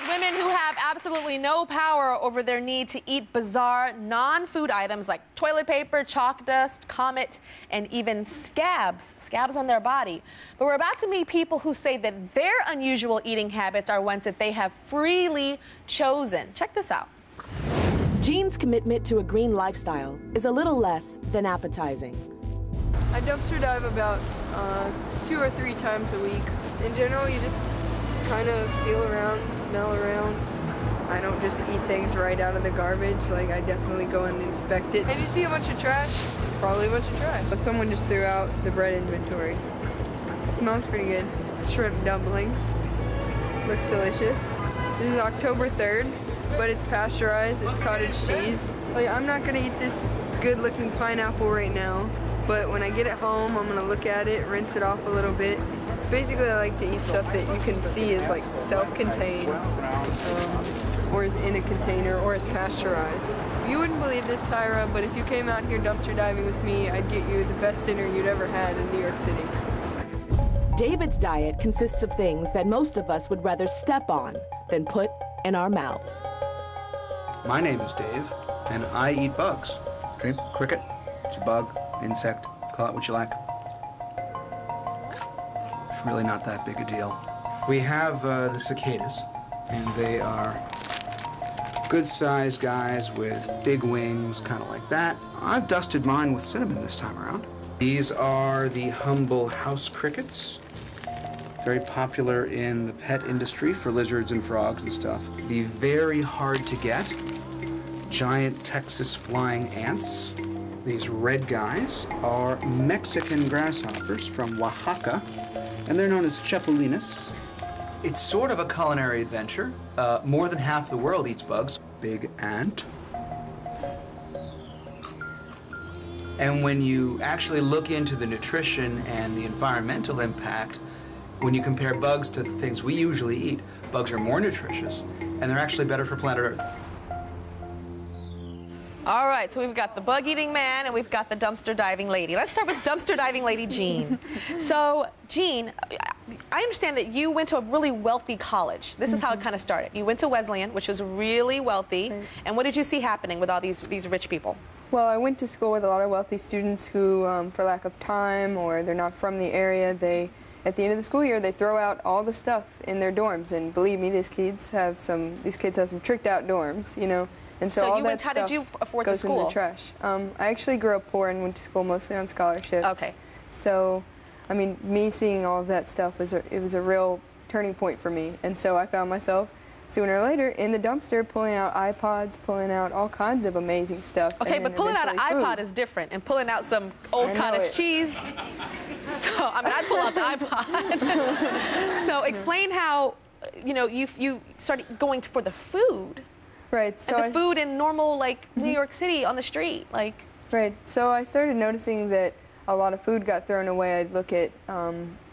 met women who have absolutely no power over their need to eat bizarre non-food items like toilet paper, chalk dust, Comet, and even scabs on their body. But we're about to meet people who say that their unusual eating habits are ones that they have freely chosen. Check this out. Jean's commitment to a green lifestyle is a little less than appetizing. I dumpster dive about 2 or 3 times a week. In general, you just kind of feel around, smell around. I don't just eat things right out of the garbage. Like, I definitely go and inspect it. If you see a bunch of trash, it's probably a bunch of trash. But someone just threw out the bread inventory. It smells pretty good. Shrimp dumplings. Looks delicious. This is October 3rd, but it's pasteurized. It's cottage cheese. Like, I'm not gonna eat this good-looking pineapple right now, but when I get it home, I'm gonna look at it, rinse it off a little bit. Basically, I like to eat stuff that you can see is like self-contained, or is in a container, or is pasteurized. You wouldn't believe this, Tyra, but if you came out here dumpster diving with me, I'd get you the best dinner you'd ever had in New York City. David's diet consists of things that most of us would rather step on than put in our mouths. My name is Dave, and I eat bugs. Okay, cricket, it's a bug, insect, call it what you like. It's really not that big a deal. We have the cicadas, and they are good-sized guys with big wings, kind of like that. I've dusted mine with cinnamon this time around. These are the humble house crickets. Very popular in the pet industry for lizards and frogs and stuff. The very hard to get giant Texas flying ants. These red guys are Mexican grasshoppers from Oaxaca, and they're known as chapulinas. It's sort of a culinary adventure. More than half the world eats bugs. Big ant. And when you actually look into the nutrition and the environmental impact, when you compare bugs to the things we usually eat, bugs are more nutritious, and they're actually better for planet Earth. All right, so we've got the bug-eating man and we've got the dumpster diving lady. Let's start with dumpster diving lady Jean. So, Jean, I understand that you went to a really wealthy college. This is how it kind of started. You went to Wesleyan, which was really wealthy. Right. And what did you see happening with all these rich people? Well, I went to school with a lot of wealthy students who, for lack of time or they're not from the area, at the end of the school year, they throw out all the stuff in their dorms. And believe me, these kids have some tricked out dorms, you know. And so all you went, how did you afford the school? Goes in the trash. I actually grew up poor and went to school mostly on scholarships. Okay. So, I mean, me seeing all of that stuff was a real turning point for me. And so I found myself sooner or later in the dumpster pulling out iPods, pulling out all kinds of amazing stuff. Okay, but pulling out an iPod is different, and pulling out some old cottage cheese. So, I mean, I'd pull out the iPod. So explain how, you know, you started going for the food. Right. So and the food in normal, like, New York City on the street, like. Right. So I started noticing that a lot of food got thrown away. I'd look at,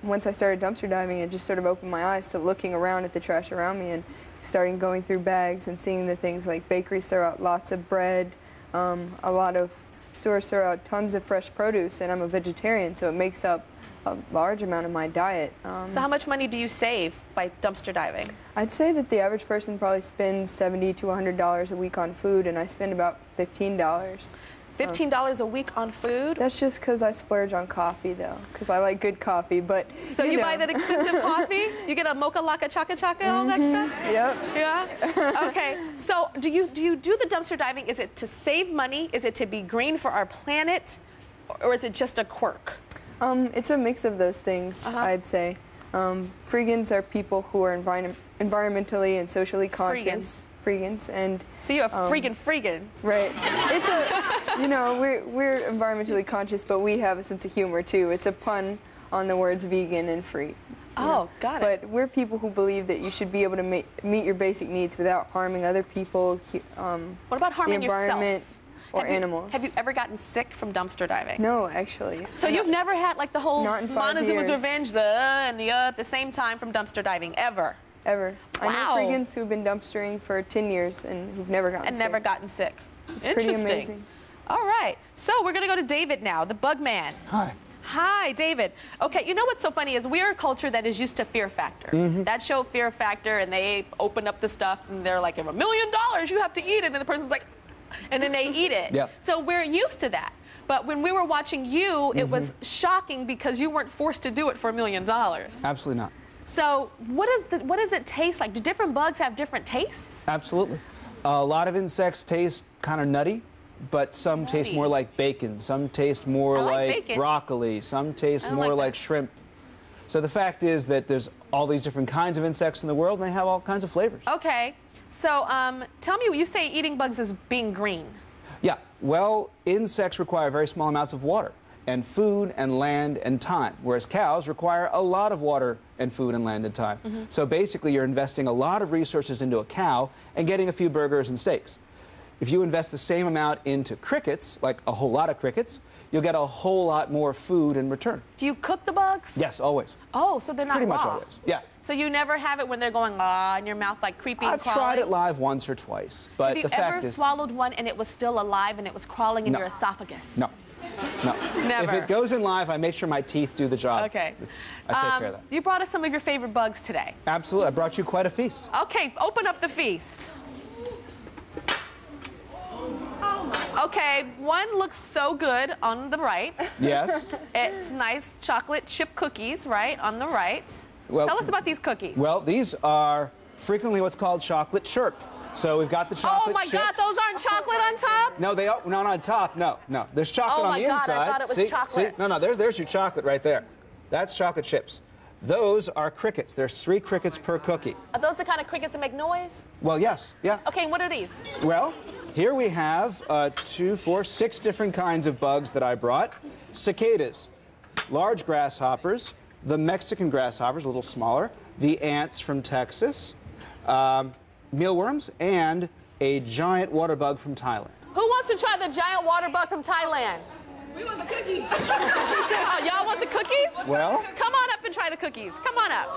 once I started dumpster diving, it just sort of opened my eyes to looking around at the trash around me and starting going through bags and seeing the things like bakeries throw out lots of bread, a lot of stores throw out tons of fresh produce, and I'm a vegetarian, so it makes up a large amount of my diet. So how much money do you save by dumpster diving? I'd say that the average person probably spends $70 to $100 a week on food, and I spend about $15. $15 a week on food? That's just because I splurge on coffee, though, because I like good coffee, but so you buy that expensive coffee? You get a mocha laka chaka chaka, all that stuff? Yep. Yeah? Okay. So do you do the dumpster diving? Is it to save money? Is it to be green for our planet? Or is it just a quirk? It's a mix of those things, I'd say. Freegans are people who are environmentally and socially conscious. Freegans. And so you're a freegan. Right. It's a, you know, we're environmentally conscious, but we have a sense of humor too. It's a pun on the words vegan and free. Oh, got it. But we're people who believe that you should be able to meet your basic needs without harming other people. What about harming the environment yourself? Or animals. Have you ever gotten sick from dumpster diving? No, actually. So you've never had like the whole Montezuma's years. Revenge, and the at the same time from dumpster diving, ever? Ever. Wow. I know freegans who've been dumpstering for 10 years and who've never gotten sick. And never gotten sick. It's pretty amazing. All right. So we're going to go to David now, the bug man. Hi. Hi, David. Okay, you know what's so funny is we're a culture that is used to Fear Factor. That show Fear Factor, and they open up the stuff, and they're like, $1 million, you have to eat it, and the person's like, and then they eat it. Yeah. So we're used to that. But when we were watching you, it was shocking because you weren't forced to do it for $1 million. Absolutely not. So what does it taste like? Do different bugs have different tastes? Absolutely. A lot of insects taste kind of nutty, but some taste more like bacon. Some taste more like broccoli. Some taste more like shrimp. So the fact is that there's all these different kinds of insects in the world, and they have all kinds of flavors. Okay. So tell me, you say eating bugs is being green. Yeah. Well, insects require very small amounts of water and food and land and time, whereas cows require a lot of water and food and land and time. So basically, you're investing a lot of resources into a cow and getting a few burgers and steaks. If you invest the same amount into crickets, like a whole lot of crickets, you'll get a whole lot more food in return. Do you cook the bugs? Yes, always. Oh, so they're not Pretty raw. much always, yeah. So you never have it when they're going in your mouth, like creeping, I've crawling? tried it live once or twice, but the fact is... Have you ever swallowed one and it was still alive and it was crawling in your esophagus? No. No. Never. If it goes in live, I make sure my teeth do the job. Okay. I take care of that. You brought us some of your favorite bugs today. Absolutely. I brought you quite a feast. Okay, open up the feast. Okay, one looks so good on the right. Yes. It's nice chocolate chip cookies, right, on the right. Well, tell us about these cookies. Well, these are frequently what's called chocolate chirp. So we've got the chocolate Oh my chips. God, those aren't chocolate on top? No, they are not on top. No, no. There's chocolate on the inside. Oh my God, I thought it was see, chocolate. See? No, there's your chocolate right there. That's chocolate chips. Those are crickets. There's 3 crickets per cookie. Are those the kind of crickets that make noise? Well, yes, yeah. Okay, and what are these? Well, here we have 2, 4, 6 different kinds of bugs that I brought. Cicadas, large grasshoppers, the Mexican grasshoppers, a little smaller, the ants from Texas, mealworms, and a giant water bug from Thailand. Who wants to try the giant water bug from Thailand? We want the cookies. Oh, y'all want the cookies? Well, come on up and try the cookies. Come on up.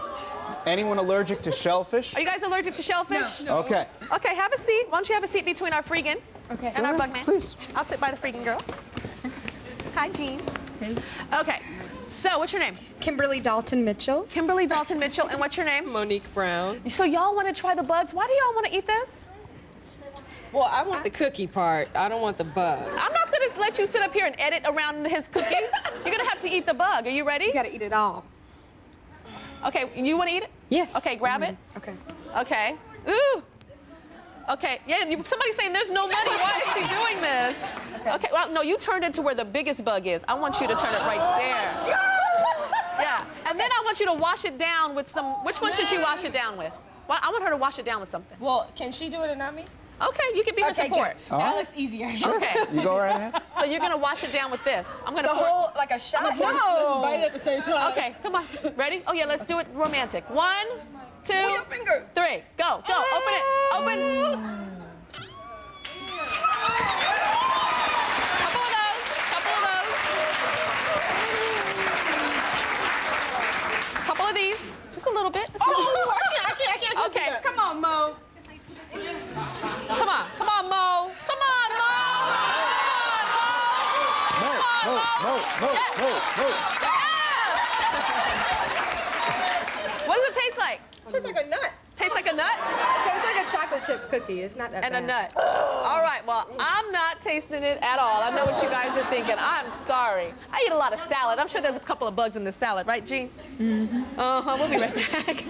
anyone allergic to shellfish? Are you guys allergic to shellfish? No. Okay. Okay, have a seat. Why don't you have a seat between our freegan and our bugman? Please. I'll sit by the freegan girl. Hi, Jean. Hey. Okay, so what's your name? Kimberly Dalton Mitchell. Kimberly Dalton Mitchell, and what's your name? Monique Brown. So y'all want to try the bugs? Why do y'all want to eat this? Well, I want the cookie part. I don't want the bug. I'm not going to let you sit up here and edit around his cookie. You're going to have to eat the bug. Are you ready? You gotta eat it all. Okay, you want to eat it? Yes. Okay, grab it. Okay. Okay. Ooh. Okay, yeah, somebody's saying there's no money. Why is she doing this? Okay, well, no, you turned it to where the biggest bug is. I want you to turn it right there. Yeah, and then I want you to wash it down with some, which one should she wash it down with? Well, I want her to wash it down with something. Well, can she do it and not me? Okay, you can be her support. That looks easier. Okay. You go right ahead. So you're gonna wash it down with this. I'm gonna The whole, like a shot? Let's bite it at the same time. Okay, come on. Ready? Oh yeah, let's do it romantic. 1, 2, your finger. 3. Go, go. Open it. Open. Couple of those. Couple of these. Just a little bit. I can't. Okay. Come on, Mo. Come on, come on, Mo. Come on, Mo. No. What does it taste like? Tastes like a nut. Tastes like a nut? It tastes like a chocolate chip cookie. It's not that And bad. a nut. All right, well, I'm not tasting it at all. I know what you guys are thinking. I'm sorry. I eat a lot of salad. I'm sure there's a couple of bugs in the salad, right, Jean? Mm-hmm. Uh-huh, we'll be right back.